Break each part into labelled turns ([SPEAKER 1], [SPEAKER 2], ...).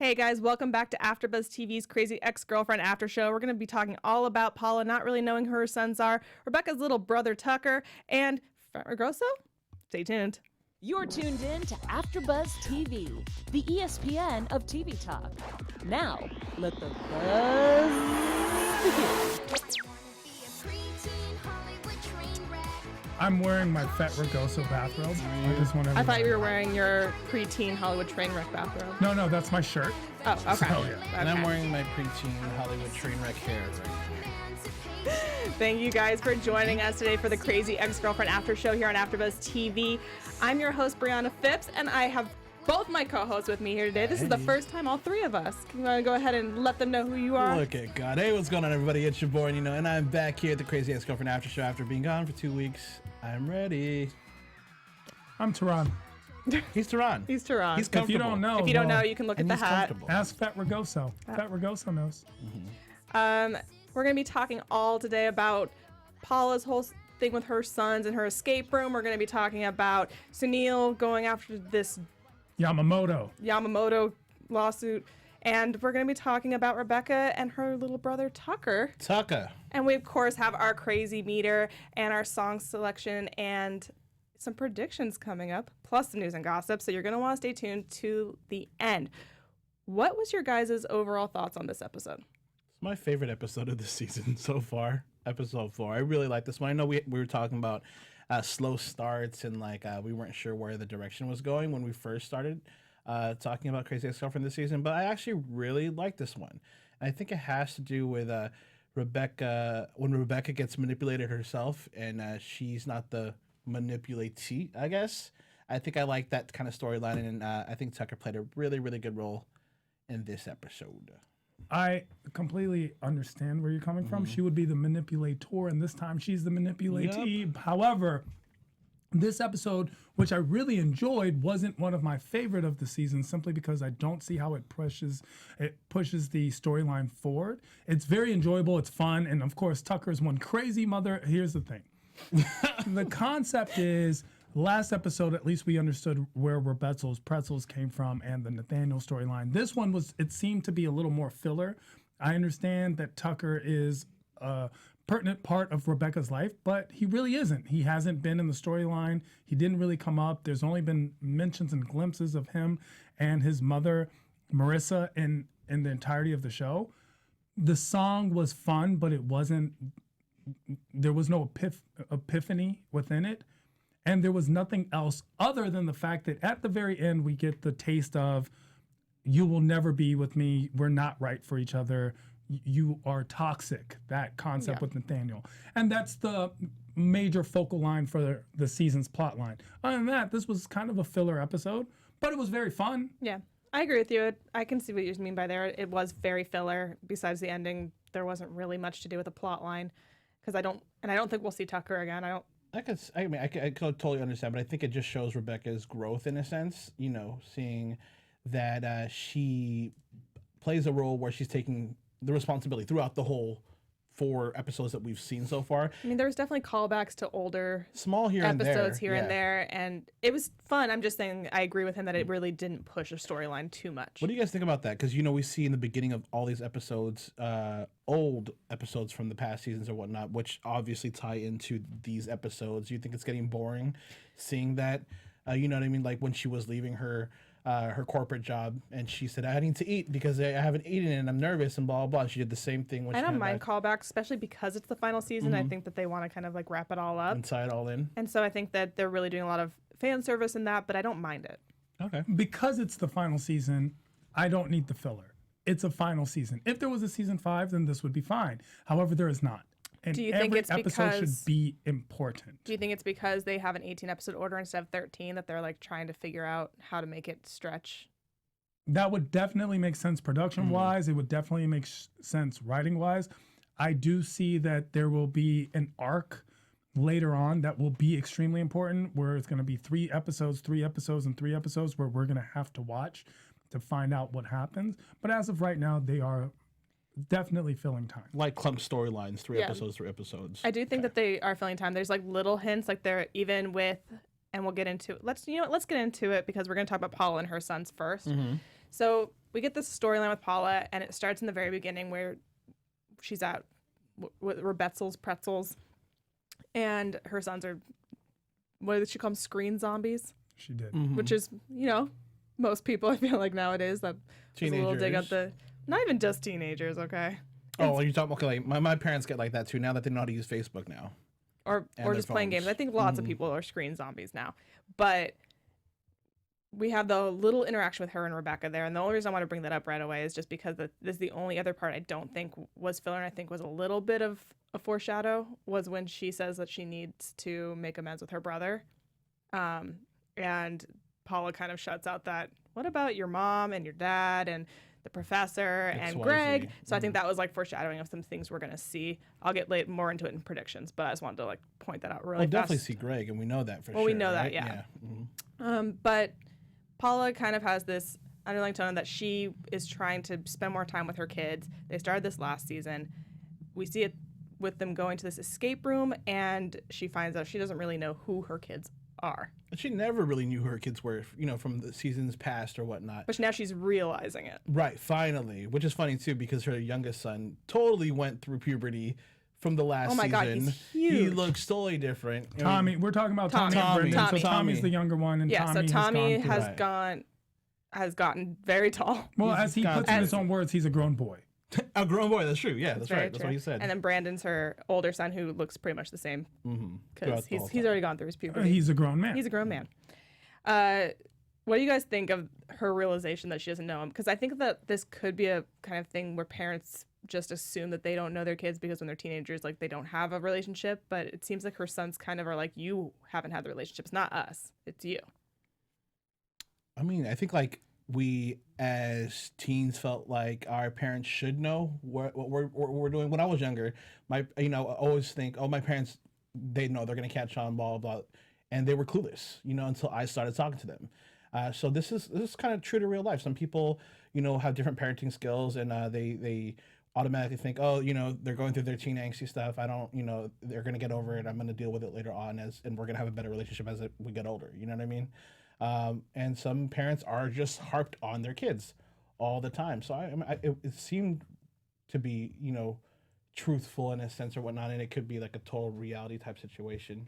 [SPEAKER 1] Hey guys, welcome back to AfterBuzz TV's Crazy Ex-Girlfriend After Show. We're going to be talking all about Paula not really knowing who her sons are, Rebecca's little brother Tucker, and Fragoso? Stay tuned.
[SPEAKER 2] You're tuned in to AfterBuzz TV, the ESPN of TV talk. Now, let the buzz begin.
[SPEAKER 3] I'm wearing my Fat Ragoso bathrobe. I just want
[SPEAKER 1] I thought you were wearing your preteen Hollywood Trainwreck bathrobe.
[SPEAKER 3] No, that's my shirt.
[SPEAKER 1] Oh, okay.
[SPEAKER 3] So, yeah.
[SPEAKER 1] Okay.
[SPEAKER 4] And I'm wearing my preteen Hollywood Trainwreck hair right now.
[SPEAKER 1] Thank you guys for joining us today for the Crazy Ex-Girlfriend After Show here on AfterBuzz TV. I'm your host, Briana Phipps, and I have both my co-hosts with me here today. This is the first time all three of us. Can you want to go ahead and let them know who you are?
[SPEAKER 4] Look at God. Hey, what's going on, everybody? It's your boy, Nino, and I'm back here at the Crazy Ex-Girlfriend After Show after being gone for 2 weeks. I'm ready.
[SPEAKER 3] I'm Tehran.
[SPEAKER 4] He's Tehran.
[SPEAKER 1] He's Tehran.
[SPEAKER 4] He's
[SPEAKER 3] If
[SPEAKER 4] comfortable.
[SPEAKER 3] you don't know,
[SPEAKER 1] If you don't know, you can look at
[SPEAKER 4] And
[SPEAKER 1] the
[SPEAKER 4] he's
[SPEAKER 1] hat.
[SPEAKER 4] comfortable.
[SPEAKER 3] ask Fat Ragoso. Fat Ragoso knows.
[SPEAKER 1] We're going to be talking all today about Paula's whole thing with her sons and her escape room. We're going to be talking about Sunil going after this Yamamoto lawsuit. And we're going to be talking about Rebecca and her little brother Tucker. And we, of course, have our crazy meter and our song selection and some predictions coming up, plus the news and gossip. So you're going to want to stay tuned to the end. What was your guys' overall thoughts on this episode?
[SPEAKER 4] It's my favorite episode of the season so far. Episode 4. I really like this one. I know we were talking about slow starts and we weren't sure where the direction was going when we first started talking about Crazy Ex-Girlfriend this season, but I actually really like this one. And I think it has to do with Rebecca, when Rebecca gets manipulated herself and she's not the manipulatee, I guess. I think I like that kind of storyline, and I think Tucker played a really, really good role in this episode.
[SPEAKER 3] I completely understand where you're coming from. She would be the manipulator, and this time she's the manipulatee. Yep. However, this episode, which I really enjoyed, wasn't one of my favorite of the season simply because I don't see how it pushes the storyline forward. It's very enjoyable, it's fun, and of course Tucker's one crazy mother. Here's the thing. The concept is, last episode at least we understood where Rebecca's pretzels came from and the Nathaniel storyline. This one it seemed to be a little more filler. I understand that Tucker is a pertinent part of Rebecca's life, but he really isn't. He hasn't been in the storyline. He didn't really come up. There's only been mentions and glimpses of him and his mother, Marissa, in the entirety of the show. The song was fun, but there was no epiphany within it. And there was nothing else other than the fact that at the very end, we get the taste of, you will never be with me. We're not right for each other. You are toxic, that concept with Nathaniel. And that's the major focal line for the season's plot line. Other than that, this was kind of a filler episode, but it was very fun.
[SPEAKER 1] Yeah, I agree with you. I can see what you mean by there. It was very filler. Besides the ending, there wasn't really much to do with the plot line. Because I don't think we'll see Tucker again.
[SPEAKER 4] I could totally understand, but I think it just shows Rebecca's growth in a sense, seeing that she plays a role where she's taking the responsibility throughout the whole 4 episodes that we've seen so far.
[SPEAKER 1] I mean, there was definitely callbacks to older
[SPEAKER 4] small
[SPEAKER 1] episodes here and there, and it was fun. I'm just saying I agree with him that it really didn't push a storyline too much.
[SPEAKER 4] What do you guys think about that? Because, we see in the beginning of all these episodes, old episodes from the past seasons or whatnot, which obviously tie into these episodes. You think it's getting boring seeing that? You know what I mean? Like when she was leaving her corporate job and she said, I need to eat because I haven't eaten and I'm nervous and blah, blah, blah. She did the same thing. When
[SPEAKER 1] I don't mind callbacks, especially because it's the final season. I think that they want to kind of wrap it all up.
[SPEAKER 4] And tie it all in.
[SPEAKER 1] And so I think that they're really doing a lot of fan service in that, but I don't mind it.
[SPEAKER 4] Okay.
[SPEAKER 3] Because it's the final season, I don't need the filler. It's a final season. If there was a season 5, then this would be fine. However, there is not. And
[SPEAKER 1] do you think it's
[SPEAKER 3] episode should be important.
[SPEAKER 1] Do you think it's because they have an 18-episode order instead of 13 that they're trying to figure out how to make it stretch?
[SPEAKER 3] That would definitely make sense production-wise. It would definitely make sense writing-wise. I do see that there will be an arc later on that will be extremely important, where it's going to be 3 episodes, 3 episodes, and 3 episodes where we're going to have to watch to find out what happens. But as of right now, they are definitely filling time.
[SPEAKER 4] Like clump storylines, 3 episodes, 3 episodes.
[SPEAKER 1] I do think that they are filling time. There's little hints, they're even with, and we'll get into it. Let's get into it because we're going to talk about Paula and her sons first. So we get this storyline with Paula, and it starts in the very beginning where she's at with Rebetzel's Pretzels, and her sons are, what did she call them, screen zombies?
[SPEAKER 3] She did.
[SPEAKER 1] Which is, most people, I feel like nowadays, that was a little dig at not even just teenagers, okay?
[SPEAKER 4] Oh, you're talking, okay, like my parents get like that too, now that they know how to use Facebook now.
[SPEAKER 1] Or just playing games. I think lots of people are screen zombies now. But we have the little interaction with her and Rebecca there, and the only reason I want to bring that up right away is just because this is the only other part I don't think was filler, and I think was a little bit of a foreshadow, was when she says that she needs to make amends with her brother. And Paula kind of shuts out that, what about your mom and your dad and the professor and Greg? So I think that was like foreshadowing of some things we're going to see. I'll get more into it in predictions, but I just wanted to like point that out really fast.
[SPEAKER 4] We'll definitely see Greg, and we know that for sure.
[SPEAKER 1] Well, we know
[SPEAKER 4] right?
[SPEAKER 1] that, yeah. But Paula kind of has this underlying tone that she is trying to spend more time with her kids. They started this last season. We see it with them going to this escape room, and she finds out she doesn't really know who her kids are.
[SPEAKER 4] And she never really knew who her kids were, from the seasons past or whatnot.
[SPEAKER 1] But now she's realizing it.
[SPEAKER 4] Right, finally. Which is funny, too, because her youngest son totally went through puberty from the last season.
[SPEAKER 1] Oh, my God, he's huge.
[SPEAKER 4] He looks totally different.
[SPEAKER 3] Tommy, we're talking about Tommy and Brendan. So Tommy's the younger one, and
[SPEAKER 1] Tommy has gotten very tall.
[SPEAKER 3] Well, as he puts in his own words, he's a grown boy.
[SPEAKER 4] A grown boy, that's true. Yeah, that's right. That's what he said.
[SPEAKER 1] And then Brandon's her older son, who looks pretty much the same, because he's already gone through his puberty.
[SPEAKER 3] He's a grown man.
[SPEAKER 1] He's a grown man. What do you guys think of her realization that she doesn't know him? Because I think that this could be a kind of thing where parents just assume that they don't know their kids because when they're teenagers, like, they don't have a relationship. But it seems like her sons kind of are like, you haven't had the relationship. It's not us. It's you.
[SPEAKER 4] I mean, I think like we as teens felt like our parents should know what we're doing. When I was younger, I always think, oh, my parents, they know they're going to catch on, blah, blah, blah. And they were clueless, until I started talking to them. So this is kind of true to real life. Some people, have different parenting skills, and they automatically think, oh, they're going through their teen angsty stuff. I don't, they're going to get over it. I'm going to deal with it later on, and we're going to have a better relationship as we get older. You know what I mean? And some parents are just harped on their kids all the time. So it seemed to be, truthful in a sense or whatnot, and it could be like a total reality type situation.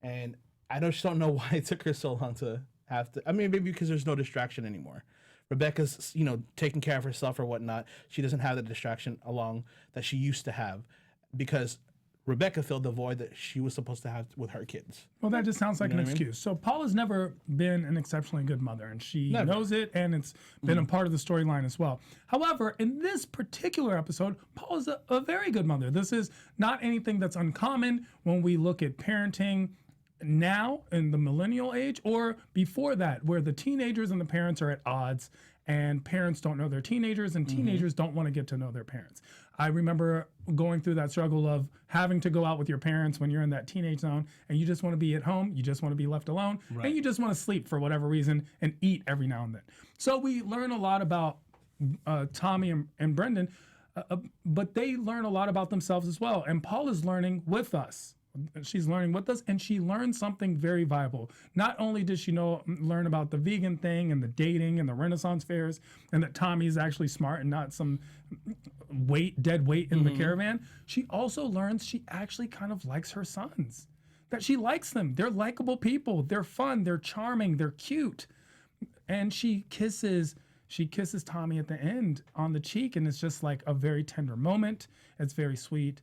[SPEAKER 4] And I just don't know why it took her so long to have to. I mean, maybe because there's no distraction anymore. Rebecca's, taking care of herself or whatnot. She doesn't have the distraction along that she used to have, because Rebecca filled the void that she was supposed to have with her kids.
[SPEAKER 3] Well, that just sounds like an excuse. So Paula's never been an exceptionally good mother, and she knows it, and it's been a part of the storyline as well. However, in this particular episode, Paula's a very good mother. This is not anything that's uncommon when we look at parenting now in the millennial age, or before that, where the teenagers and the parents are at odds, and parents don't know their teenagers, and teenagers don't want to get to know their parents. I remember going through that struggle of having to go out with your parents when you're in that teenage zone, and you just want to be at home, you just want to be left alone, and you just want to sleep for whatever reason and eat every now and then. So we learn a lot about Tommy and Brendan, but they learn a lot about themselves as well. And Paula's learning with us. She's learning with us, and she learned something very viable. Not only did she learn about the vegan thing and the dating and the Renaissance fairs, and that Tommy's actually smart and not some dead weight in the caravan, she also learns she actually kind of likes her sons. That she likes them. They're likable people. They're fun. They're charming. They're cute. And she kisses Tommy at the end on the cheek, and it's just like a very tender moment. It's very sweet.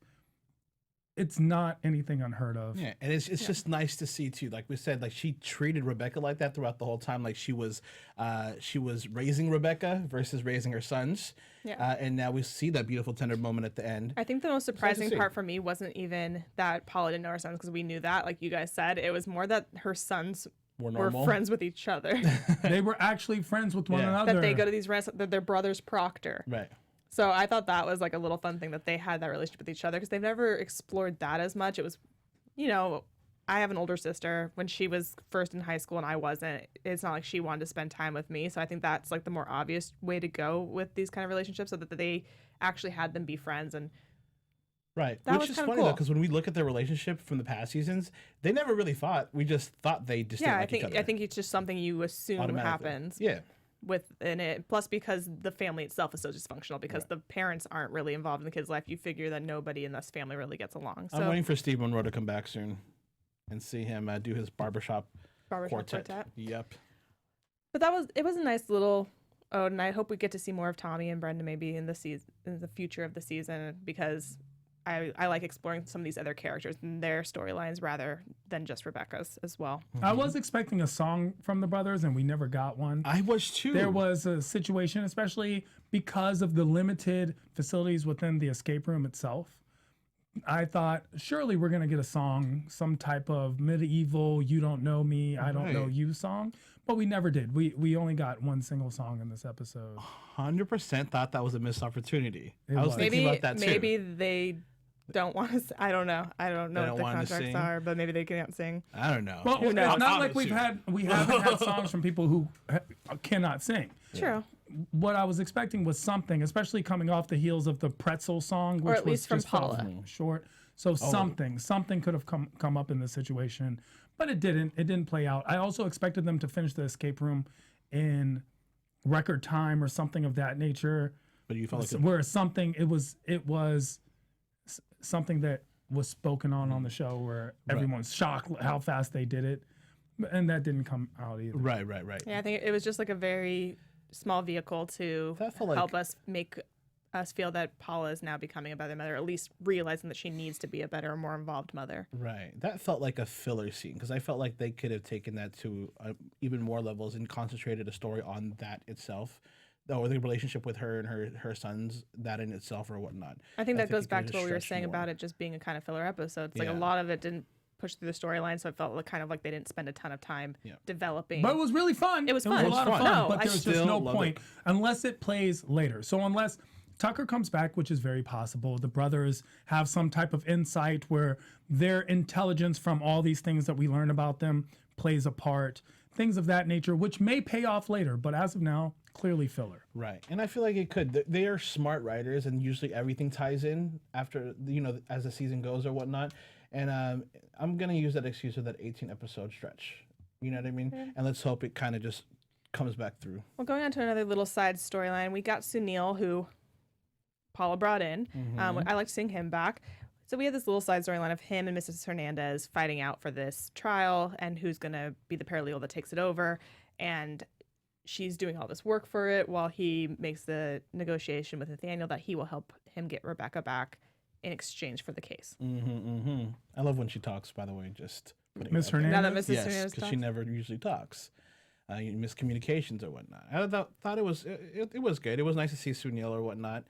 [SPEAKER 3] It's not anything unheard of.
[SPEAKER 4] Yeah, and it's just nice to see too. Like we said, like she treated Rebecca like that throughout the whole time. Like she was raising Rebecca versus raising her sons. Yeah. And now we see that beautiful tender moment at the end.
[SPEAKER 1] I think the most surprising part for me wasn't even that Paula didn't know her sons, because we knew that, like you guys said. It was more that her sons were friends with each other.
[SPEAKER 3] They were actually friends with one another.
[SPEAKER 1] That they go to these that their brother's proctor.
[SPEAKER 4] Right.
[SPEAKER 1] So I thought that was like a little fun thing that they had that relationship with each other, because they've never explored that as much. It was, I have an older sister. When she was first in high school and I wasn't, it's not like she wanted to spend time with me. So I think that's like the more obvious way to go with these kind of relationships, so that they actually had them be friends. And
[SPEAKER 4] right. Which is funny, though, because when we look at their relationship from the past seasons, they never really fought. We just thought they just didn't like each other.
[SPEAKER 1] I think it's just something you assume happens.
[SPEAKER 4] Yeah.
[SPEAKER 1] within it. Plus, because the family itself is so dysfunctional, because the parents aren't really involved in the kid's life, you figure that nobody in this family really gets along. So
[SPEAKER 4] I'm waiting for Steve Monroe to come back soon and see him do his barbershop quartet. Yep.
[SPEAKER 1] But it was a nice little ode, and I hope we get to see more of Tommy and Brenda maybe in the future of the season, because I like exploring some of these other characters and their storylines rather than just Rebecca's as well.
[SPEAKER 3] I was expecting a song from the brothers, and we never got one.
[SPEAKER 4] I was too.
[SPEAKER 3] There was a situation, especially because of the limited facilities within the escape room itself. I thought, surely we're going to get a song, some type of medieval, you don't know me, I don't know you song. But we never did. We only got one single song in this episode.
[SPEAKER 4] 100% thought that was a missed opportunity. I was thinking about that too.
[SPEAKER 1] Maybe they don't want to. I don't know. I don't know what the contracts are, but maybe they can't sing.
[SPEAKER 4] I don't know.
[SPEAKER 3] Well, it's not like we haven't had songs from people who cannot sing.
[SPEAKER 1] True.
[SPEAKER 3] What I was expecting was something, especially coming off the heels of the Pretzel song, which
[SPEAKER 1] or at least
[SPEAKER 3] was
[SPEAKER 1] from
[SPEAKER 3] just
[SPEAKER 1] Paula.
[SPEAKER 3] Short. So something could have come up in this situation, but it didn't. It didn't play out. I also expected them to finish the escape room in record time or something of that nature.
[SPEAKER 4] But you felt like
[SPEAKER 3] where something it was something that was spoken on the show where everyone's shocked how fast they did it, and that didn't come out either.
[SPEAKER 4] Right.
[SPEAKER 1] Yeah, I think it was just like a very small vehicle to help us make us feel that Paula is now becoming a better mother, at least realizing that she needs to be a better, more involved mother.
[SPEAKER 4] Right. That felt like a filler scene, because I felt like they could have taken that to even more levels and concentrated a story on that itself, or the relationship with her and her sons, that in itself or whatnot.
[SPEAKER 1] I think that goes back to what we were saying about it just being a kind of filler episode. It's like a lot of it didn't push through the storyline, so it felt like kind of like they didn't spend a ton of time developing.
[SPEAKER 3] But it was really fun.
[SPEAKER 1] It was fun.
[SPEAKER 3] It was a lot of fun,
[SPEAKER 1] No,
[SPEAKER 3] but there's just no point unless it plays later. So unless Tucker comes back, which is very possible, the brothers have some type of insight where their intelligence from all these things that we learn about them plays a part, things of that nature, which may pay off later, but as of now, clearly filler.
[SPEAKER 4] Right. And I feel like it could. They are smart writers, and usually everything ties in after, as the season goes or whatnot. And I'm going to use that excuse of that 18-episode stretch. You know what I mean? Yeah. And let's hope it kind of just comes back through.
[SPEAKER 1] Well, going on to another little side storyline, we got Sunil, who Paula brought in. I liked seeing him back. So we had this little side storyline of him and Mrs. Hernandez fighting out for this trial and who's going to be the paralegal that takes it over. And she's doing all this work for it while he makes the negotiation with Nathaniel that he will help him get Rebecca back in exchange for the case.
[SPEAKER 4] I love when she talks, by the way, just
[SPEAKER 3] Miss Hernandez?
[SPEAKER 1] Now that Mrs. Hernandez
[SPEAKER 4] yes, because she never usually talks. Miscommunications or whatnot. I thought it was good. It was nice to see Sunil or whatnot.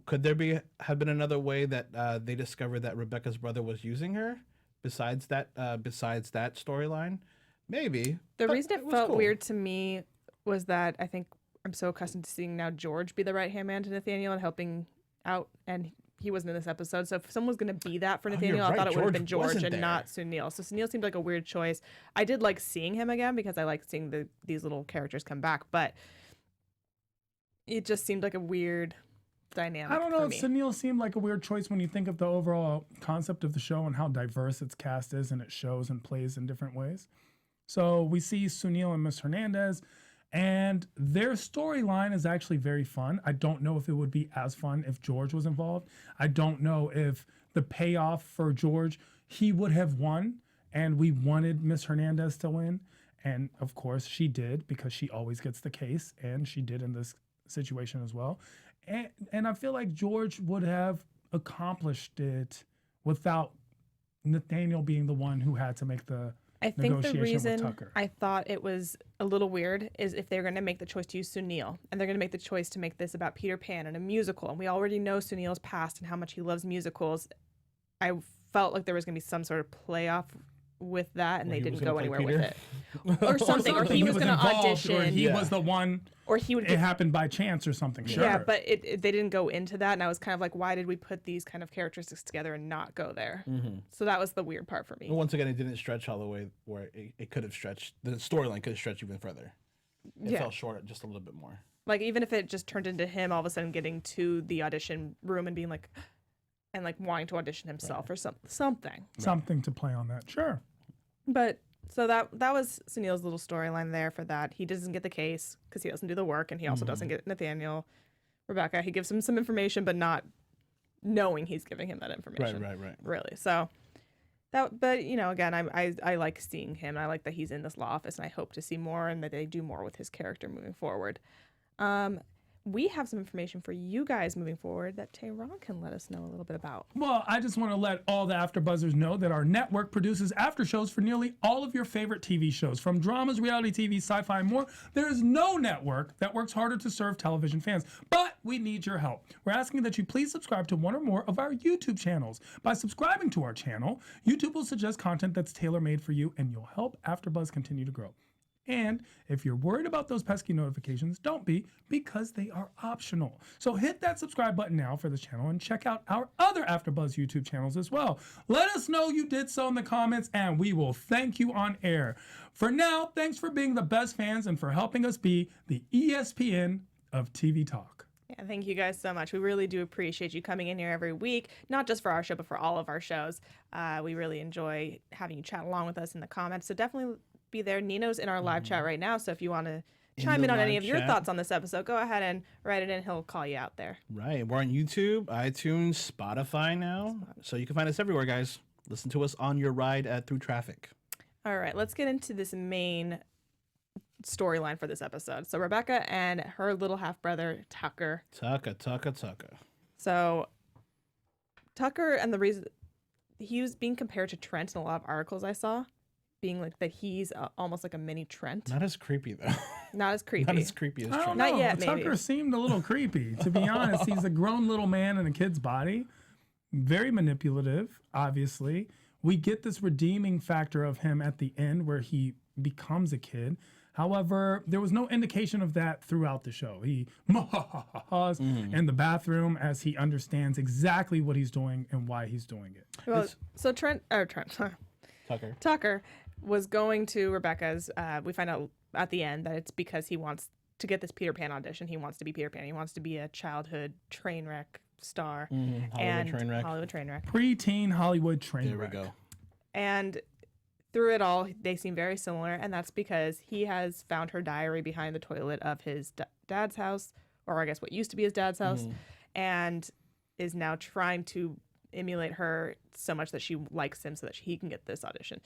[SPEAKER 4] Could there have been another way that they discovered that Rebecca's brother was using her besides that storyline? Maybe.
[SPEAKER 1] The reason it felt weird to me was that I think I'm so accustomed to seeing now George be the right-hand man to Nathaniel and helping out, and he wasn't in this episode. So if someone was going to be that for Nathaniel, I thought it would have been George and not Sunil. So Sunil seemed like a weird choice. I did like seeing him again because I like seeing these little characters come back, but it just seemed like a weird dynamic.
[SPEAKER 3] I don't know if Sunil seemed like a weird choice when you think of the overall concept of the show and how diverse its cast is, and it shows and plays in different ways. So we see Sunil and Miss Hernandez, and their storyline is actually very fun. I don't know if it would be as fun if George was involved. I don't know if the payoff for George, he would have won, and we wanted Miss Hernandez to win. And of course she did, because she always gets the case, and she did in this situation as well. And I feel like George would have accomplished it without Nathaniel being the one who had to make the
[SPEAKER 1] I think the reason I thought it was a little weird is if they're going to make the choice to use Sunil, and they're going to make the choice to make this about Peter Pan and a musical, and we already know Sunil's past and how much he loves musicals, I felt like there was going to be some sort of playoff with that, and they didn't go anywhere with it. Or something, or he was going to audition.
[SPEAKER 3] Or he was the one,
[SPEAKER 1] or he would.
[SPEAKER 3] It happened by chance or something. Sure.
[SPEAKER 1] Yeah, but they didn't go into that, and I was kind of like, why did we put these kind of characteristics together and not go there? So that was the weird part for me.
[SPEAKER 4] Once again, it didn't stretch all the way where it could have stretched. The storyline could have stretched even further. It fell short just a little bit more.
[SPEAKER 1] Like, even if it just turned into him all of a sudden getting to the audition room and being like, and like wanting to audition himself or something.
[SPEAKER 3] Something to play on that, sure.
[SPEAKER 1] But So that was Sunil's little storyline there for that. He doesn't get the case because he doesn't do the work, and he also doesn't get Nathaniel, Rebecca. He gives him some information, but not knowing he's giving him that information.
[SPEAKER 4] Right.
[SPEAKER 1] Really. So that, but again, I like seeing him. I like that he's in this law office, and I hope to see more and that they do more with his character moving forward. We have some information for you guys moving forward that Tehran can let us know a little bit about.
[SPEAKER 3] Well, I just want to let all the AfterBuzzers know that our network produces after shows for nearly all of your favorite TV shows. From dramas, reality TV, sci-fi, and more, there is no network that works harder to serve television fans. But we need your help. We're asking that you please subscribe to one or more of our YouTube channels. By subscribing to our channel, YouTube will suggest content that's tailor-made for you, and you'll help AfterBuzz continue to grow. And if you're worried about those pesky notifications, don't be, because they are optional. So hit that subscribe button now for this channel and check out our other AfterBuzz YouTube channels as well. Let us know you did so in the comments, and we will thank you on air. For now, thanks for being the best fans and for helping us be the ESPN of TV Talk.
[SPEAKER 1] Yeah, thank you guys so much. We really do appreciate you coming in here every week, not just for our show, but for all of our shows. We really enjoy having you chat along with us in the comments. So definitely be there. Nino's in our live chat right now, so if you want to chime in on any of your thoughts on this episode, go ahead and write it in. He'll call you out there.
[SPEAKER 4] Right. We're on YouTube, iTunes, Spotify now, so you can find us everywhere, guys. Listen to us on your ride through traffic. All
[SPEAKER 1] right, let's get into this main storyline for this episode. So Rebecca and her little half-brother, Tucker.
[SPEAKER 4] Tucker.
[SPEAKER 1] So Tucker, and the reason he was being compared to Trent in a lot of articles I saw, being like that he's almost like a mini Trent.
[SPEAKER 4] Not as creepy, though.
[SPEAKER 1] Not as creepy.
[SPEAKER 4] Not as creepy as Trent.
[SPEAKER 3] I don't know.
[SPEAKER 1] Not yet, maybe.
[SPEAKER 3] Tucker seemed a little creepy, to be honest. He's a grown little man in a kid's body. Very manipulative, obviously. We get this redeeming factor of him at the end where he becomes a kid. However, there was no indication of that throughout the show. He ha-ha-ha-has in the bathroom as he understands exactly what he's doing and why he's doing it.
[SPEAKER 1] Well, so Tucker was going to Rebecca's. We find out at the end that it's because he wants to get this Peter Pan audition. He wants to be Peter Pan. He wants to be a childhood train wreck star. Hollywood train wreck.
[SPEAKER 3] Preteen Hollywood train wreck.
[SPEAKER 4] There we go.
[SPEAKER 1] And through it all, they seem very similar, and that's because he has found her diary behind the toilet of his dad's house, or I guess what used to be his dad's house, and is now trying to emulate her so much that she likes him so that he can get this audition.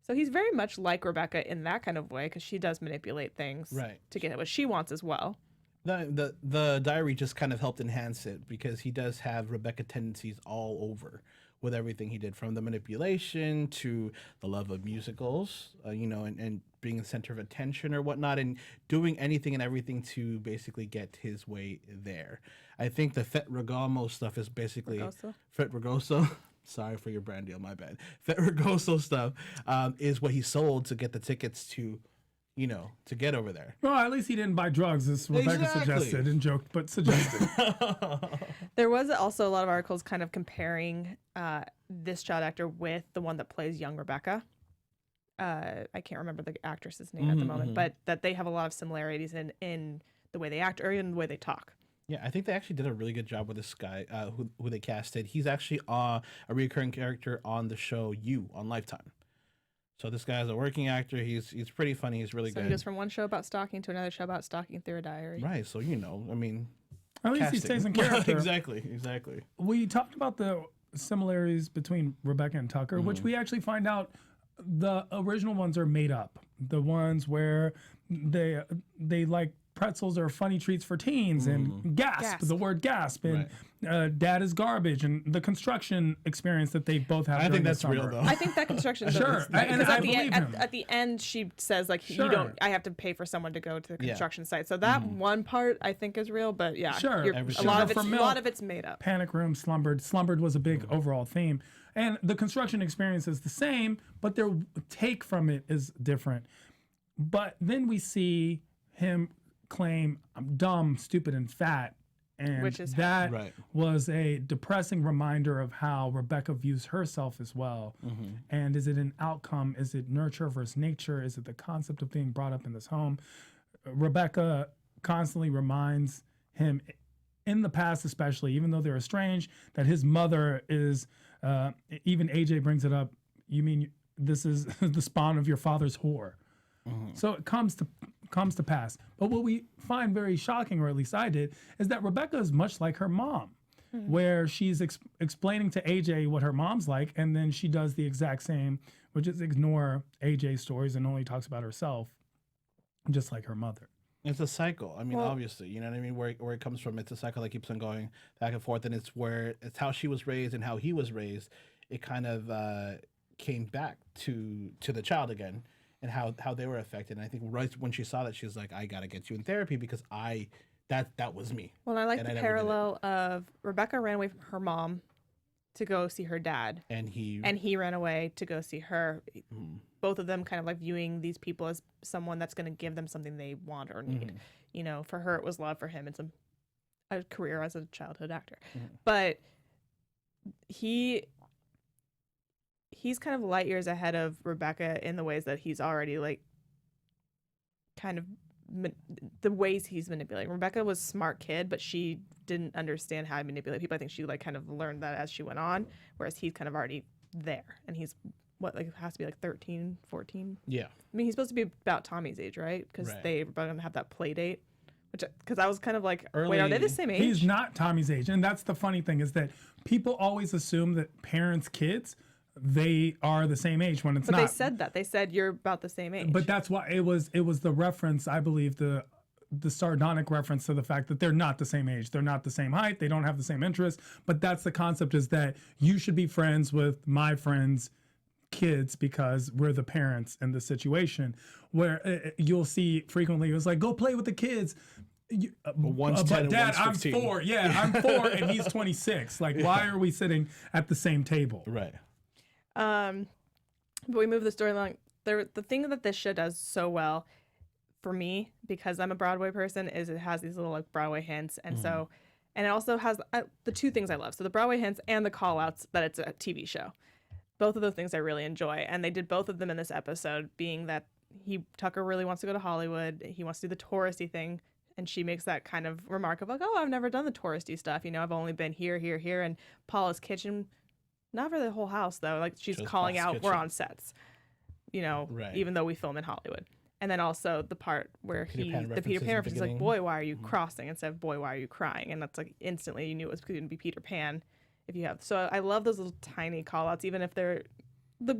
[SPEAKER 1] So he's very much like Rebecca in that kind of way, because she does manipulate things to get what she wants as well.
[SPEAKER 4] The diary just kind of helped enhance it, because he does have Rebecca tendencies all over with everything he did, from the manipulation to the love of musicals, and being the center of attention or whatnot, and doing anything and everything to basically get his way there. I think the Fet Regamo stuff is basically Fet Regoso. Sorry for your brand deal, my bad. Fet Regoso stuff is what he sold to get the tickets to get over there.
[SPEAKER 3] Well, at least he didn't buy drugs, as Rebecca suggested and joked, but suggested.
[SPEAKER 1] There was also a lot of articles kind of comparing this child actor with the one that plays young Rebecca. I can't remember the actress's name at the moment, but that they have a lot of similarities in the way they act or in the way they talk.
[SPEAKER 4] Yeah, I think they actually did a really good job with this guy who they casted. He's actually a recurring character on the show You on Lifetime. So this guy's a working actor. He's pretty funny. He's really good.
[SPEAKER 1] So he goes from one show about stalking to another show about stalking through a diary.
[SPEAKER 4] Right. So, I mean,
[SPEAKER 3] at least he stays in character.
[SPEAKER 4] Exactly.
[SPEAKER 3] We talked about the similarities between Rebecca and Tucker, which we actually find out the original ones are made up. The ones where they like pretzels are funny treats for teens and gasp, the word gasp, and dad is garbage, and the construction experience that they both have.
[SPEAKER 4] I think that's real, though.
[SPEAKER 1] I think that construction
[SPEAKER 3] sure. And I believe him.
[SPEAKER 1] At the end, she says, like, I have to pay for someone to go to the construction site. So that one part I think is real, but a lot of it's made up.
[SPEAKER 3] Panic room, slumbered. Slumbered was a big overall theme. And the construction experience is the same, but their take from it is different. But then we see him claim, I'm dumb, stupid, and fat. And that was a depressing reminder of how Rebecca views herself as well. And is it an outcome? Is it nurture versus nature? Is it the concept of being brought up in this home? Rebecca constantly reminds him, in the past especially, even though they're estranged, that his mother is, even AJ brings it up, you mean this is the spawn of your father's whore. So it comes to pass. But what we find very shocking, or at least I did, is that Rebecca is much like her mom, where she's explaining to AJ what her mom's like, and then she does the exact same, which is ignore AJ's stories and only talks about herself, just like her mother.
[SPEAKER 4] It's a cycle. I mean, obviously, you know what I mean? Where it comes from, it's a cycle that keeps on going back and forth, and it's how she was raised and how he was raised. It kind of came back to the child again, and how they were affected. And I think right when she saw that, she was like, I got to get you in therapy because that was me.
[SPEAKER 1] Well, I like the parallel of Rebecca ran away from her mom to go see her dad. And he ran away to go see her. Both of them kind of like viewing these people as someone that's going to give them something they want or need. You know, for her, it was love. For him, it's a career as a childhood actor. But he's kind of light years ahead of Rebecca in the ways that he's already like kind of the ways he's manipulating. Rebecca was a smart kid, but she didn't understand how to manipulate people. I think she like kind of learned that as she went on, whereas he's kind of already there. And he's has to be like 13, 14?
[SPEAKER 4] Yeah.
[SPEAKER 1] I mean, he's supposed to be about Tommy's age, right? Because they were going to have that play date. Because I was kind of like, wait, are they the same age?
[SPEAKER 3] He's not Tommy's age. And that's the funny thing is that people always assume that parents' kids, they are the same age when it's not.
[SPEAKER 1] But they said that. They said you're about the same age.
[SPEAKER 3] But that's why it was the reference, I believe, the sardonic reference to the fact that they're not the same age. They're not the same height. They don't have the same interests. But that's the concept, is that you should be friends with my friends' kids because we're the parents in the situation, where you'll see frequently it was like, go play with the kids.
[SPEAKER 4] One's 10
[SPEAKER 3] but Dad,
[SPEAKER 4] and one's 15.
[SPEAKER 3] I'm 4. Yeah, I'm 4 and he's 26. Like, why are we sitting at the same table?
[SPEAKER 4] Right.
[SPEAKER 1] But we move the story along. The thing that this show does so well for me, because I'm a Broadway person, is it has these little like Broadway hints, and so, and it also has the two things I love. So the Broadway hints and the call outs that it's a TV show. Both of those things I really enjoy, and they did both of them in this episode, being that Tucker really wants to go to Hollywood. He wants to do the touristy thing, and she makes that kind of remark of like, oh, I've never done the touristy stuff. You know, I've only been here, here, here, and Paula's kitchen. Not for the whole house, though. Like, she's calling out, kitchen. We're on sets, you know, even though we film in Hollywood. And then also the part where the Peter Pan reference is like, boy, why are you crossing? Instead of boy, why are you crying? And that's like instantly you knew it was going to be Peter Pan if you have. So I love those little tiny call outs, even if they're the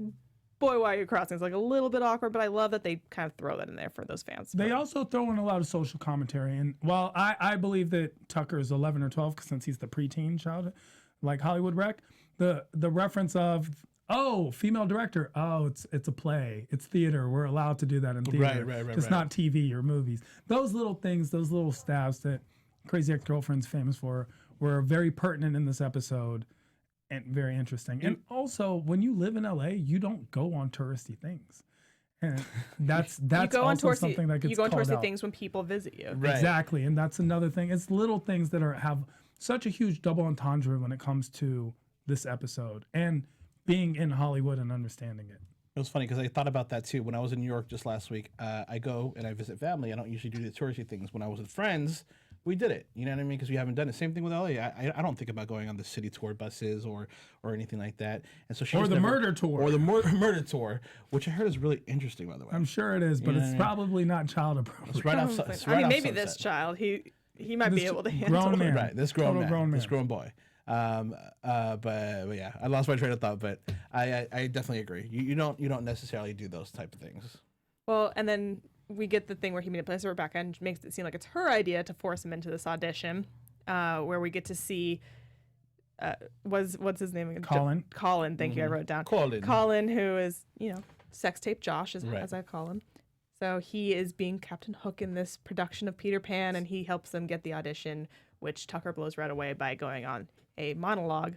[SPEAKER 1] boy, why are you crossing? It's like a little bit awkward, but I love that they kind of throw that in there for those fans.
[SPEAKER 3] They also throw in a lot of social commentary. And while I believe that Tucker is 11 or 12, since he's the preteen child, like Hollywood Rec, the reference of, oh, female director, oh, it's a play, it's theater, we're allowed to do that in theater. Right. It's not TV or movies. Those little things, those little stabs that Crazy Ex-Girlfriend's famous for were very pertinent in this episode and very interesting. And also, when you live in LA, you don't go on touristy things. And that's also something that gets called out.
[SPEAKER 1] You go on touristy things when people visit you.
[SPEAKER 3] Right. Exactly, and that's another thing. It's little things that have such a huge double entendre when it comes to this episode and being in Hollywood and understanding it.
[SPEAKER 4] It was funny because I thought about that too. When I was in New York just last week, I go and I visit family. I don't usually do the touristy things. When I was with friends, we did it. You know what I mean? Because we haven't done it. Same thing with LA. I don't think about going on the city tour buses or anything like that. And so
[SPEAKER 3] murder tour.
[SPEAKER 4] Or the murder tour, which I heard is really interesting, by the way.
[SPEAKER 3] I'm sure it is, but it's probably not child appropriate.
[SPEAKER 4] It's right outside.
[SPEAKER 1] I mean, maybe this child, he might be able to handle it.
[SPEAKER 4] Right, this grown man. This grown boy. But yeah, I lost my train of thought, but I definitely agree. You don't necessarily do those type of things.
[SPEAKER 1] Well, and then we get the thing where he manipulates Rebecca and makes it seem like it's her idea to force him into this audition, where we get to see what's his name again? Colin. Thank you. I wrote it down. Colin, who is sex tape Josh, as I call him. So he is being Captain Hook in this production of Peter Pan, and he helps them get the audition, which Tucker blows right away by going on a monologue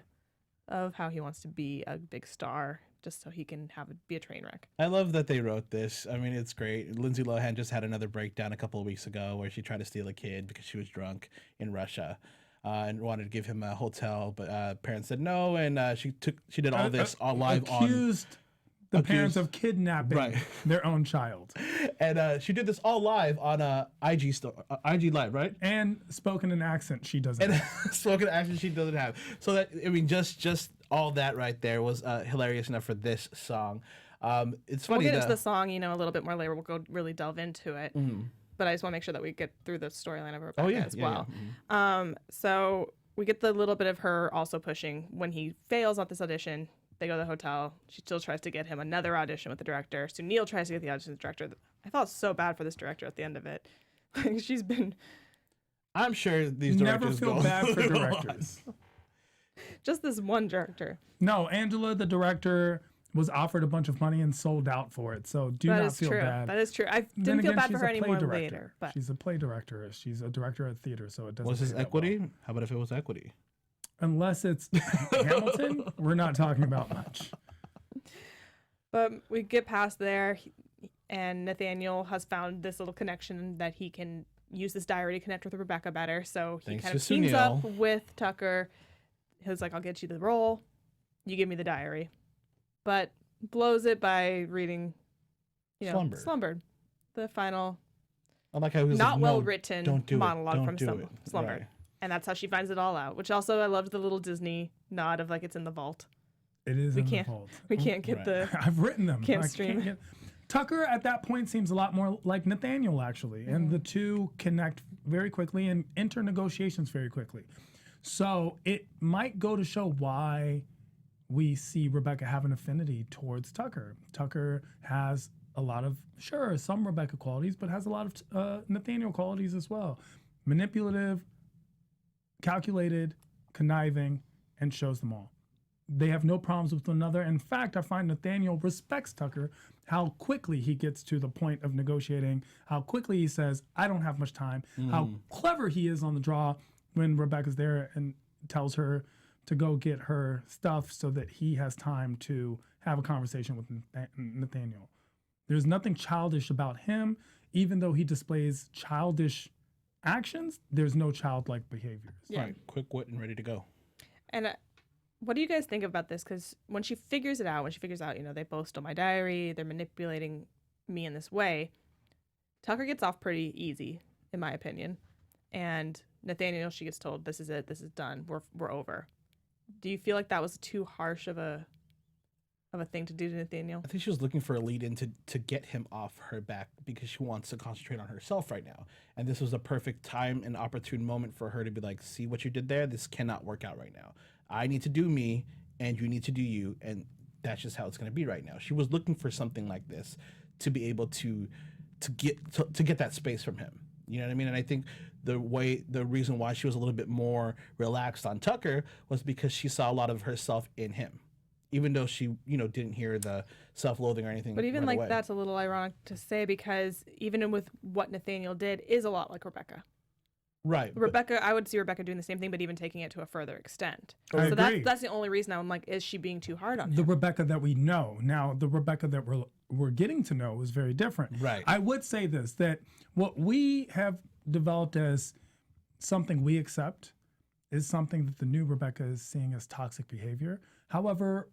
[SPEAKER 1] of how he wants to be a big star just so he can be a train wreck.
[SPEAKER 4] I love that they wrote this. I mean, it's great. Lindsay Lohan just had another breakdown a couple of weeks ago where she tried to steal a kid because she was drunk in Russia and wanted to give him a hotel, but parents said no, and she did all this all live
[SPEAKER 3] accused the parents of kidnapping their own child.
[SPEAKER 4] And she did this all live on IG Live, right?
[SPEAKER 3] And spoken an accent she doesn't have.
[SPEAKER 4] Spoken accent she doesn't have. So that, I mean, just all that right there was hilarious enough for this song. It's funny.
[SPEAKER 1] We'll get into the song, a little bit more later. We'll go really delve into it. But I just want to make sure that we get through the storyline of Rebecca as well. So we get the little bit of her also pushing when he fails at this audition. They go to the hotel. She still tries to get him another audition with the director. So Neil tries to get the audition with the director. I felt so bad for this director at the end of it. Like she's been.
[SPEAKER 4] I'm sure these directors
[SPEAKER 3] never feel bad for directors.
[SPEAKER 1] Just this one director.
[SPEAKER 3] No, Angela, the director, was offered a bunch of money and sold out for it. So do not feel bad.
[SPEAKER 1] That is true. I didn't feel bad for her anymore later. But
[SPEAKER 3] she's a play director. She's a director of theater, so it doesn't.
[SPEAKER 4] Was this equity? Well. How about if it was equity?
[SPEAKER 3] Unless it's Hamilton, we're not talking about much.
[SPEAKER 1] But we get past there, and Nathaniel has found this little connection that he can use this diary to connect with Rebecca better. So he kind of teams up with Tucker. He's like, I'll get you the role. You give me the diary. But blows it by reading, Slumbered. The final,
[SPEAKER 4] I like how he was
[SPEAKER 1] not well-written monologue from Slumbered.
[SPEAKER 4] Right.
[SPEAKER 1] And that's how she finds it all out, which also I loved the little Disney nod of like it's in the vault.
[SPEAKER 3] It is in the vault.
[SPEAKER 1] We can't get the...
[SPEAKER 3] I've written them.
[SPEAKER 1] Can't stream.
[SPEAKER 3] Tucker at that point seems a lot more like Nathaniel, actually. And the two connect very quickly and enter negotiations very quickly. So it might go to show why we see Rebecca have an affinity towards Tucker. Tucker has a lot of, some Rebecca qualities, but has a lot of Nathaniel qualities as well. Manipulative, calculated, conniving, and shows them all. They have no problems with one another. In fact, I find Nathaniel respects Tucker, how quickly he gets to the point of negotiating, how quickly he says, I don't have much time, how clever he is on the draw when Rebecca's there and tells her to go get her stuff so that he has time to have a conversation with Nathaniel. There's nothing childish about him. Even though he displays childish actions, there's no childlike behaviors.
[SPEAKER 4] Yeah. Right, quick wit and ready to go.
[SPEAKER 1] And what do you guys think about this? Because when she figures out, they both stole my diary, they're manipulating me in this way, Tucker gets off pretty easy, in my opinion. And Nathaniel, she gets told, this is it, this is done, we're over. Do you feel like that was too harsh of a thing to do to Nathaniel?
[SPEAKER 4] I think she was looking for a lead in to get him off her back because she wants to concentrate on herself right now. And this was a perfect time and opportune moment for her to be like, see what you did there? This cannot work out right now. I need to do me and you need to do you. And that's just how it's going to be right now. She was looking for something like this to be able to get that space from him. You know what I mean? And I think the reason why she was a little bit more relaxed on Tucker was because she saw a lot of herself in him, even though she, didn't hear the self-loathing or anything.
[SPEAKER 1] But even like that's a little ironic to say because even with what Nathaniel did is a lot like Rebecca.
[SPEAKER 4] Right.
[SPEAKER 1] Rebecca, I would see Rebecca doing the same thing, but even taking it to a further extent.
[SPEAKER 3] I agree.
[SPEAKER 1] That's the only reason I'm like, is she being too hard on him?
[SPEAKER 3] The Rebecca that we know. Now, the Rebecca that we're getting to know is very different.
[SPEAKER 4] Right.
[SPEAKER 3] I would say this, that what we have developed as something we accept is something that the new Rebecca is seeing as toxic behavior. However,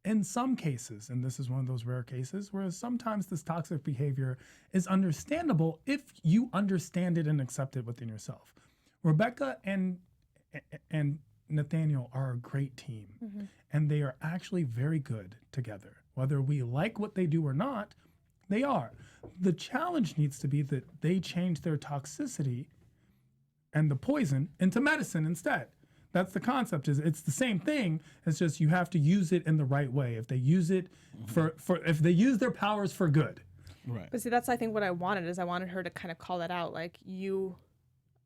[SPEAKER 3] in some cases, and this is one of those rare cases, where sometimes this toxic behavior is understandable if you understand it and accept it within yourself. Rebecca and Nathaniel are a great team, and they are actually very good together. Whether we like what they do or not, they are. The challenge needs to be that they change their toxicity and the poison into medicine instead. That's the concept. It's the same thing. It's just you have to use it in the right way. If they use it if they use their powers for good.
[SPEAKER 4] Right.
[SPEAKER 1] But see, that's I think what I wanted is I wanted her to kind of call that out. Like you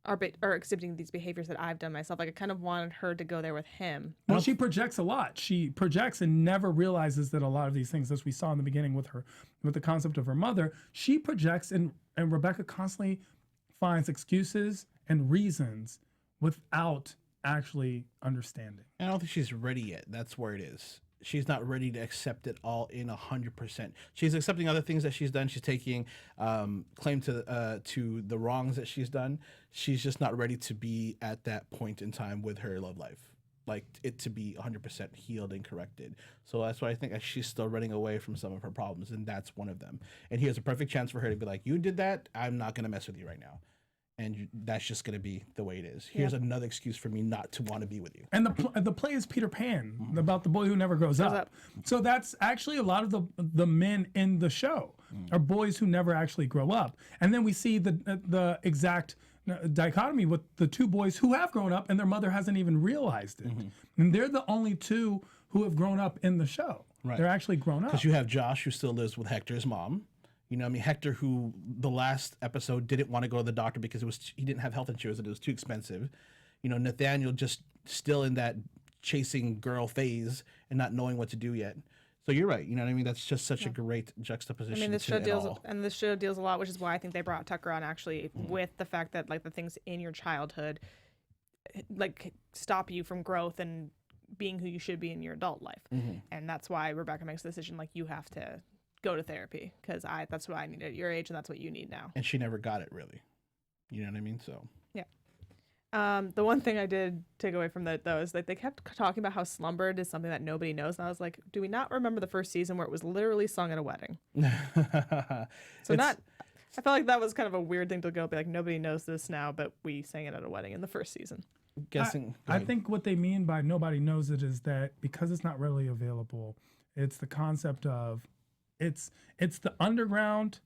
[SPEAKER 1] are exhibiting these behaviors that I've done myself. Like I kind of wanted her to go there with him.
[SPEAKER 3] Well, she projects a lot. She projects and never realizes that a lot of these things, as we saw in the beginning with the concept of her mother, she projects and Rebecca constantly finds excuses and reasons without actually understanding.
[SPEAKER 4] I don't think she's ready yet. That's where it is. She's not ready to accept it all in 100%. She's accepting other things that she's done. She's taking claim to the wrongs that she's done. She's just not ready to be at that point in time with her love life, like it to be 100% healed and corrected. So that's why I think she's still running away from some of her problems, and that's one of them. And here's a perfect chance for her to be like, you did that, I'm not going to mess with you right now. and that's just going to be the way it is. Here's another excuse for me not to want to be with you.
[SPEAKER 3] And the play is Peter Pan, about the boy who never grows up. So that's actually a lot of the men in the show are boys who never actually grow up. And then we see the exact dichotomy with the two boys who have grown up and their mother hasn't even realized it. And they're the only two who have grown up in the show. Right. They're actually grown up.
[SPEAKER 4] Because you have Josh, who still lives with Hector's mom. You know, I mean, Hector, who the last episode didn't want to go to the doctor because he didn't have health insurance and it was too expensive. You know, Nathaniel just still in that chasing girl phase and not knowing what to do yet. So you're right. You know what I mean? That's just such a great juxtaposition. I mean,
[SPEAKER 1] this show deals a lot, which is why I think they brought Tucker on actually with the fact that like the things in your childhood like stop you from growth and being who you should be in your adult life. And that's why Rebecca makes the decision like you have to go to therapy because that's what I need at your age and that's what you need now.
[SPEAKER 4] And she never got it really. You know what I mean? So
[SPEAKER 1] yeah. The one thing I did take away from that though is that they kept talking about how slumbered is something that nobody knows. And I was like, do we not remember the first season where it was literally sung at a wedding? I felt like that was kind of a weird thing to go be like, nobody knows this now, but we sang it at a wedding in the first season.
[SPEAKER 3] I think what they mean by nobody knows it is that because it's not readily available, it's the concept of it's the underground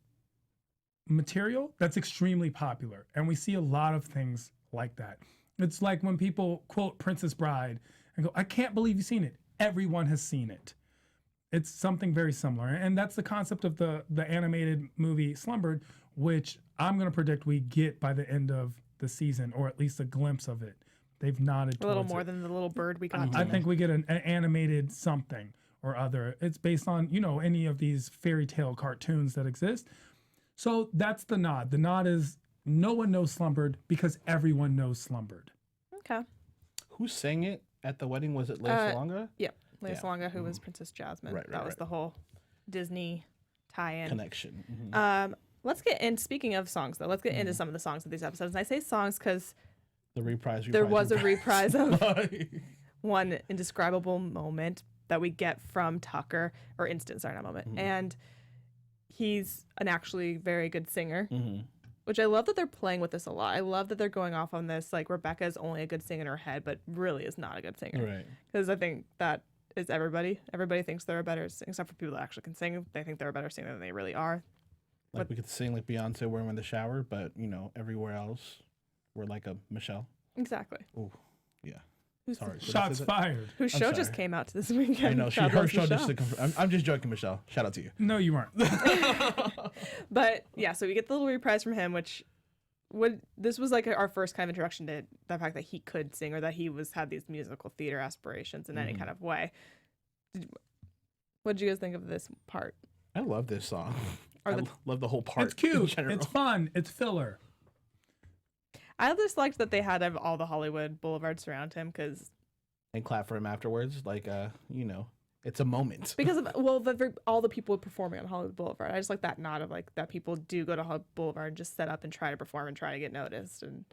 [SPEAKER 3] material that's extremely popular. And we see a lot of things like that. It's like when people quote Princess Bride and go, I can't believe you've seen it. Everyone has seen it. It's something very similar. And that's the concept of the animated movie Slumbered, which I'm going to predict we get by the end of the season, or at least a glimpse of it. They've nodded
[SPEAKER 1] a little more than the little bird we got.
[SPEAKER 3] I think we get an animated something or other. It's based on, you know, any of these fairy tale cartoons that exist. So that's the nod. The nod is no one knows Slumbered because everyone knows Slumbered.
[SPEAKER 1] Okay.
[SPEAKER 4] Who sang it at the wedding? Was it Lea Salonga?
[SPEAKER 1] Yeah. Lea Salonga, who was Princess Jasmine. That was the whole Disney tie-in.
[SPEAKER 4] Connection.
[SPEAKER 1] Let's get in, speaking of songs, though, let's get into some of the songs of these episodes. And I say songs because there was a reprise of one indescribable moment that we get from Tucker, or instant, sorry, not moment. And he's an actually very good singer, which I love that they're playing with this a lot. I love that they're going off on this, like Rebecca is only a good singer in her head, but really is not a good singer.
[SPEAKER 4] Right.
[SPEAKER 1] Because I think that is everybody. Everybody thinks they're a better singer, except for people that actually can sing. They think they're a better singer than they really are.
[SPEAKER 4] Like we could sing like Beyonce when we're in the shower, but, you know, everywhere else, we're like a Michelle.
[SPEAKER 1] Exactly.
[SPEAKER 4] Oh, yeah.
[SPEAKER 3] Sorry. Shots fired.
[SPEAKER 1] Whose show just came out this weekend.
[SPEAKER 4] I know. Her show just I'm just joking, Michelle. Shout out to you.
[SPEAKER 3] No, you weren't.
[SPEAKER 1] But yeah, so we get the little reprise from him, which this was like our first kind of introduction to the fact that he could sing or that he had these musical theater aspirations in any kind of way. What did you guys think of this part?
[SPEAKER 4] I love this song. I love the whole part.
[SPEAKER 3] It's cute. It's fun. It's filler.
[SPEAKER 1] I just liked that they had all the Hollywood Boulevard surround him
[SPEAKER 4] and clap for him afterwards. Like, you know, it's a moment.
[SPEAKER 1] Because of all the people performing on Hollywood Boulevard. I just like that nod of like that people do go to Hollywood Boulevard and just set up and try to perform and try to get noticed. And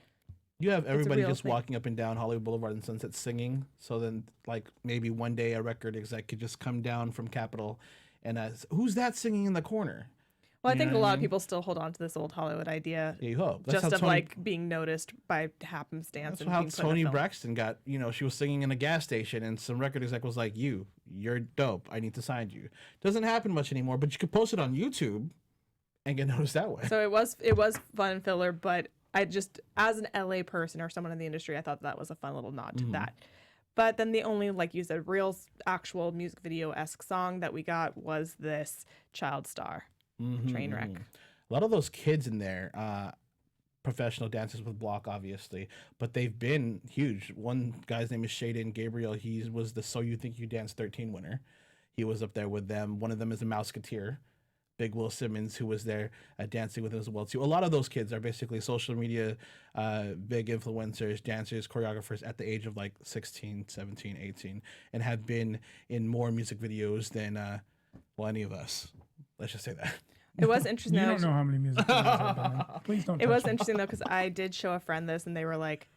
[SPEAKER 4] you have everybody just walking up and down Hollywood Boulevard and Sunset singing. So then, like, maybe one day a record exec could just come down from Capitol and who's that singing in the corner?
[SPEAKER 1] Well, I think a lot of people still hold on to this old Hollywood idea.
[SPEAKER 4] Yeah, you hope.
[SPEAKER 1] That's just of like being noticed by happenstance.
[SPEAKER 4] That's how Toni Braxton got, you know, she was singing in a gas station and some record exec was like, you're dope. I need to sign you. Doesn't happen much anymore, but you could post it on YouTube and get noticed that way.
[SPEAKER 1] So it was fun and filler, but I just, as an LA person or someone in the industry, I thought that was a fun little nod to that. But then the only, like you said, real actual music video-esque song that we got was this Child Star. Trainwreck.
[SPEAKER 4] A lot of those kids in there, professional dancers with Block, obviously, but they've been huge. One guy's name is Shaden Gabriel. He was the So You Think You Dance 13 winner. He was up there with them. One of them is a Mouseketeer, Big Will Simmons, who was there dancing with him as well too. A lot of those kids are basically social media big influencers, dancers, choreographers at the age of like 16, 17, 18, and have been in more music videos than any of us. Let's just say that.
[SPEAKER 1] It was interesting.
[SPEAKER 3] You don't know how many music videos I've been in. Please don't.
[SPEAKER 1] It was interesting though because I did show a friend this, and they were like,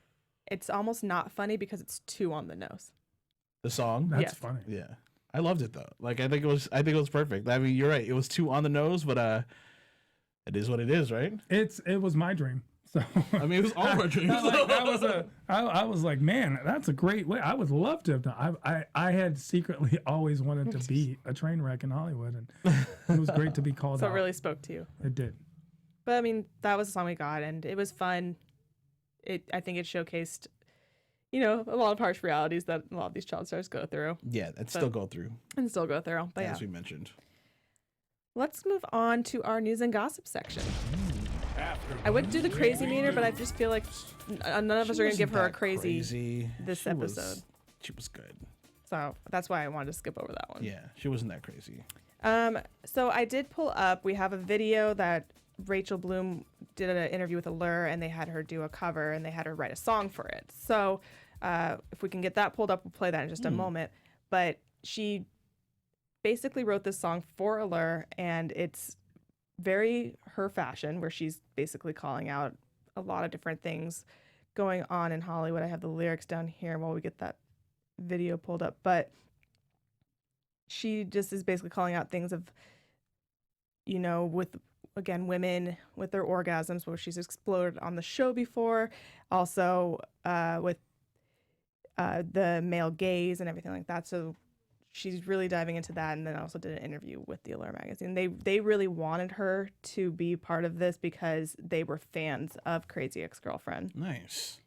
[SPEAKER 1] "It's almost not funny because it's too on the nose."
[SPEAKER 4] The song?
[SPEAKER 3] That's funny.
[SPEAKER 4] Yeah, I loved it though. Like I think it was perfect. I mean, you're right. It was too on the nose, but it is what it is, right?
[SPEAKER 3] It was my dream. So
[SPEAKER 4] I mean, it was all of our dreams.
[SPEAKER 3] I was like, man, that's a great way. I would love to have done. I had secretly always wanted to be a train wreck in Hollywood, and it was great to be called
[SPEAKER 1] so
[SPEAKER 3] out.
[SPEAKER 1] it really spoke to you.
[SPEAKER 3] It did.
[SPEAKER 1] But I mean, that was the song we got, and it was fun. I think it showcased, a lot of harsh realities that a lot of these child stars go through.
[SPEAKER 4] Yeah, and still go through.
[SPEAKER 1] But
[SPEAKER 4] as we mentioned.
[SPEAKER 1] Let's move on to our news and gossip section. I would do the crazy meter, but I just feel like none of us are going to give her a crazy this episode.
[SPEAKER 4] She was good.
[SPEAKER 1] So that's why I wanted to skip over that one.
[SPEAKER 4] Yeah, she wasn't that crazy.
[SPEAKER 1] So I did pull up, we have a video that Rachel Bloom did an interview with Allure, and they had her do a cover, and they had her write a song for it. So if we can get that pulled up, we'll play that in just a moment. But she basically wrote this song for Allure, and it's very her fashion, where she's basically calling out a lot of different things going on in Hollywood. I have the lyrics down here while we get that video pulled up, but she just is basically calling out things of, with, again, women with their orgasms, where she's exploded on the show before, also with the male gaze and everything like that. So she's really diving into that, and then also did an interview with the Allure magazine. They really wanted her to be part of this because they were fans of Crazy Ex-Girlfriend.
[SPEAKER 4] Nice.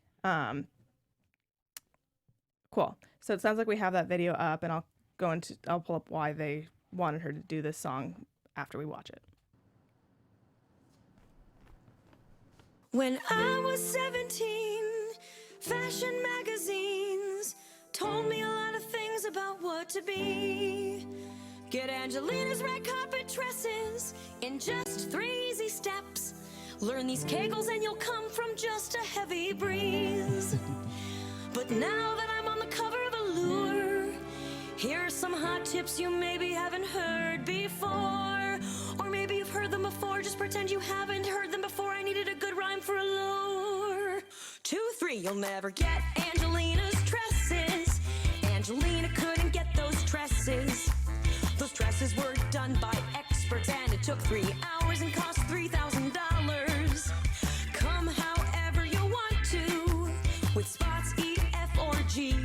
[SPEAKER 1] Cool. So it sounds like we have that video up, and I'll pull up why they wanted her to do this song after we watch it.
[SPEAKER 5] When I was 17, fashion magazines told me a lot of things about what to be. Get Angelina's red carpet dresses in just 3 easy steps. Learn these kegels and you'll come from just a heavy breeze. But now that I'm on the cover of Allure, here are some hot tips you maybe haven't heard before. Or maybe you've heard them before, just pretend you haven't heard them before. I needed a good rhyme for Allure. 2, 3, you'll never get Angelina's tresses. Angelina couldn't get those tresses. Those dresses were done by experts, and it took 3 hours and cost $3,000. Come however you want to, with spots E, F, or G.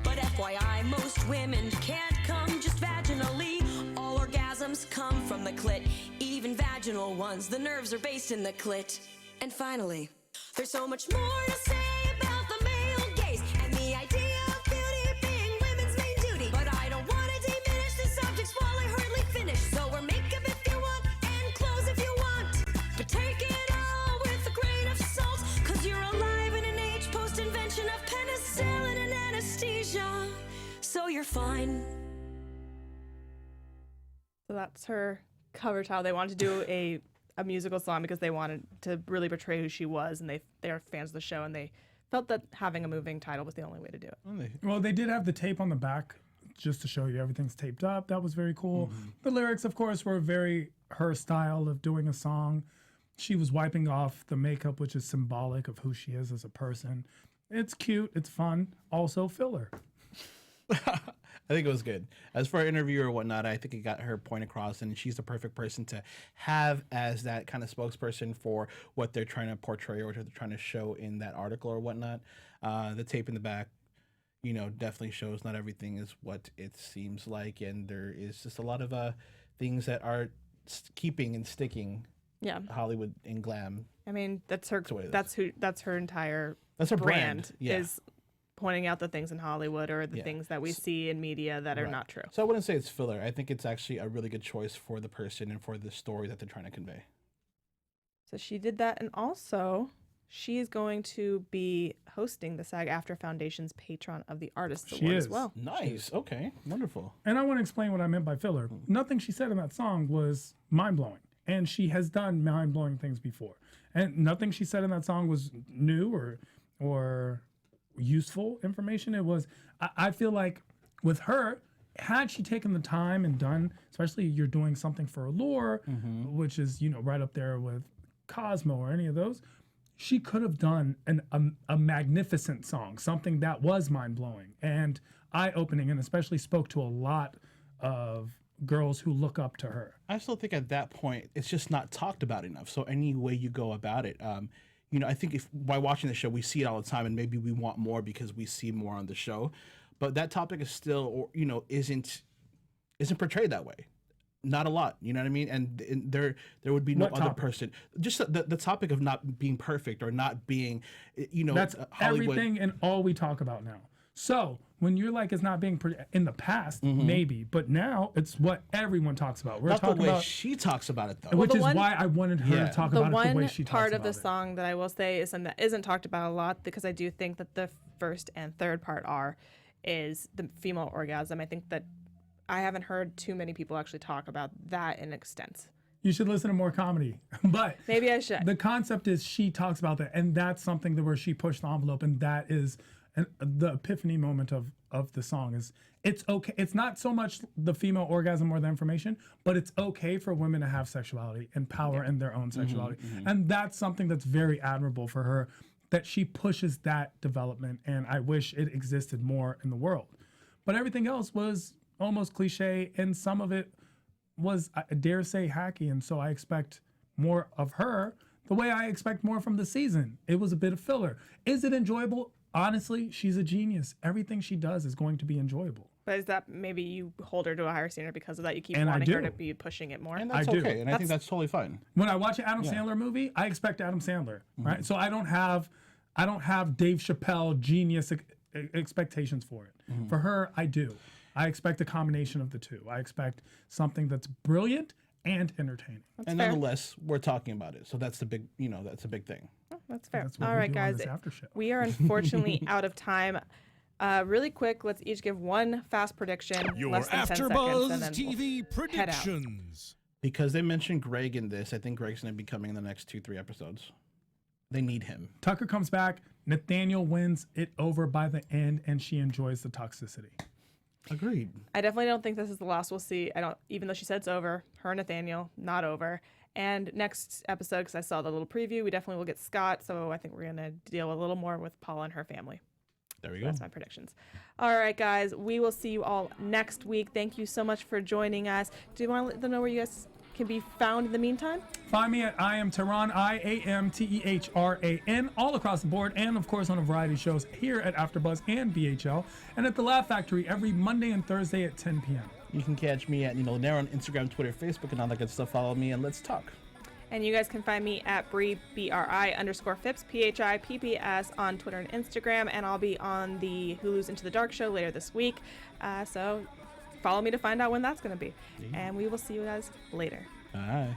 [SPEAKER 5] But FYI, most women can't come just vaginally. All orgasms come from the clit, even vaginal ones. The nerves are based in the clit. And finally, there's so much more to say about the male gaze and the idea of beauty being women's main duty. But I don't want to diminish the subjects while I hurriedly finish. So wear makeup if you want and clothes if you want. But take it all with a grain of salt, cause you're alive in an age post-invention of penicillin and anesthesia. So you're fine.
[SPEAKER 1] So that's her cover title. They wanted to do a musical song because they wanted to really portray who she was, and they're fans of the show, and they felt that having a moving title was the only way to do it.
[SPEAKER 3] Well, they did have the tape on the back just to show you everything's taped up. That was very cool. The lyrics, of course, were very her style of doing a song. She was wiping off the makeup, which is symbolic of who she is as a person. It's cute. It's fun. Also filler.
[SPEAKER 4] I think it was good. As for our interview or whatnot, I think it got her point across, and she's the perfect person to have as that kind of spokesperson for what they're trying to portray or what they're trying to show in that article or whatnot. The tape in the back, definitely shows not everything is what it seems like, and there is just a lot of things that are keeping and sticking.
[SPEAKER 1] Yeah,
[SPEAKER 4] Hollywood and glam.
[SPEAKER 1] I mean, that's her. That's her entire.
[SPEAKER 4] That's her brand. Yeah.
[SPEAKER 1] Is pointing out the things in Hollywood or the things that we see in media that are not true.
[SPEAKER 4] So I wouldn't say it's filler. I think it's actually a really good choice for the person and for the story that they're trying to convey.
[SPEAKER 1] So she did that, and also she is going to be hosting the SAG-AFTRA Foundation's Patron of the Artists Award as well.
[SPEAKER 4] Nice. Okay. Wonderful.
[SPEAKER 3] And I want to explain what I meant by filler. Nothing she said in that song was mind-blowing, and she has done mind-blowing things before. And nothing she said in that song was new or useful information. It was, I feel like with her, had she taken the time and done, especially you're doing something for Allure, which is, right up there with Cosmo or any of those, she could have done a magnificent song, something that was mind-blowing and eye-opening, and especially spoke to a lot of girls who look up to her.
[SPEAKER 4] I still think at that point, it's just not talked about enough. So any way you go about it, I think if by watching the show, we see it all the time, and maybe we want more because we see more on the show. But that topic is still, isn't portrayed that way. Not a lot, you know what I mean? And there would be no other person. Just the topic of not being perfect or not being,
[SPEAKER 3] that's
[SPEAKER 4] Hollywood.
[SPEAKER 3] Everything and all we talk about now. So when you're like it's not being in the past, maybe, but now it's what everyone talks about. We're
[SPEAKER 4] not
[SPEAKER 3] talking
[SPEAKER 4] the way
[SPEAKER 3] about
[SPEAKER 4] she talks about it though,
[SPEAKER 3] which is why I wanted her to talk about it the way she talks about it.
[SPEAKER 1] The one part of the song that I will say isn't talked about a lot, because I do think that the first and third part is the female orgasm. I think that I haven't heard too many people actually talk about that in extent.
[SPEAKER 3] You should listen to more comedy, but
[SPEAKER 1] maybe I should.
[SPEAKER 3] The concept is she talks about that, and that's something that where she pushed the envelope, and that is the epiphany moment of the song. Is it's okay. It's not so much the female orgasm or the information, but it's okay for women to have sexuality and power in their own sexuality, and that's something that's very admirable for her, that she pushes that development, and I wish it existed more in the world. But everything else was almost cliche, and some of it was, I dare say, hacky, and so I expect more of her the way I expect more from the season. It was a bit of filler. Is it enjoyable? Honestly, she's a genius. Everything she does is going to be enjoyable.
[SPEAKER 1] But is that maybe you hold her to a higher standard because of that? You keep wanting her to be pushing it more?
[SPEAKER 4] And that's okay, and I think that's totally fine.
[SPEAKER 3] When I watch an Adam Sandler movie, I expect Adam Sandler, right? So I don't have Dave Chappelle genius expectations for it. For her, I do. I expect a combination of the two. I expect something that's brilliant and entertaining.
[SPEAKER 1] That's
[SPEAKER 4] and
[SPEAKER 1] fair.
[SPEAKER 4] Nonetheless, we're talking about it, so that's the big, that's a big thing.
[SPEAKER 1] Oh, that's fair.
[SPEAKER 3] That's what
[SPEAKER 1] All right, guys, we are unfortunately out of time. Really quick, let's each give one fast prediction.
[SPEAKER 6] Your
[SPEAKER 1] less than 10 seconds, and then
[SPEAKER 6] TV predictions.
[SPEAKER 4] Because they mentioned Greg in this, I think Greg's going to be coming in the next 2-3 episodes. They need him.
[SPEAKER 3] Tucker comes back. Nathaniel wins it over by the end, and she enjoys the toxicity.
[SPEAKER 4] Agreed.
[SPEAKER 1] I definitely don't think this is the last we'll see. Even though she said it's over, her and Nathaniel, not over. And next episode, because I saw the little preview, we definitely will get Scott. So I think we're going to deal a little more with Paula and her family.
[SPEAKER 4] There we go.
[SPEAKER 1] That's my predictions. All right, guys. We will see you all next week. Thank you so much for joining us. Do you want to let them know where you guys can be found in the meantime?
[SPEAKER 3] Find me at I am Tehran, IAMTEHRAN, all across the board, and of course on a variety of shows here at AfterBuzz and BHL, and at the Laugh Factory every Monday and Thursday at 10 p.m.
[SPEAKER 4] You can catch me at Nino Llanera on Instagram, Twitter, Facebook, and all that good stuff. Follow me and let's talk.
[SPEAKER 1] And you guys can find me at BRI_Phipps, PHIPPS on Twitter and Instagram, and I'll be on the Hulu's Into the Dark show later this week. So follow me to find out when that's going to be. And we will see you guys later.
[SPEAKER 4] Bye.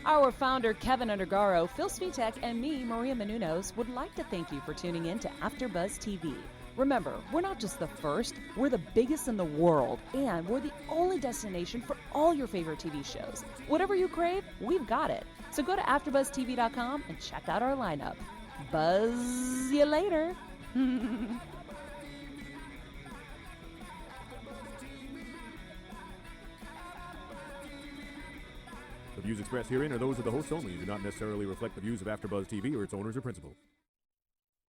[SPEAKER 2] Our founder, Keven Undergaro, Phil Svitek, and me, Maria Menounos, would like to thank you for tuning in to AfterBuzz TV. Remember, we're not just the first, we're the biggest in the world, and we're the only destination for all your favorite TV shows. Whatever you crave, we've got it. So go to AfterBuzzTV.com and check out our lineup. Buzz you later.
[SPEAKER 6] The views expressed herein are those of the hosts only and do not necessarily reflect the views of AfterBuzz TV or its owners or principals.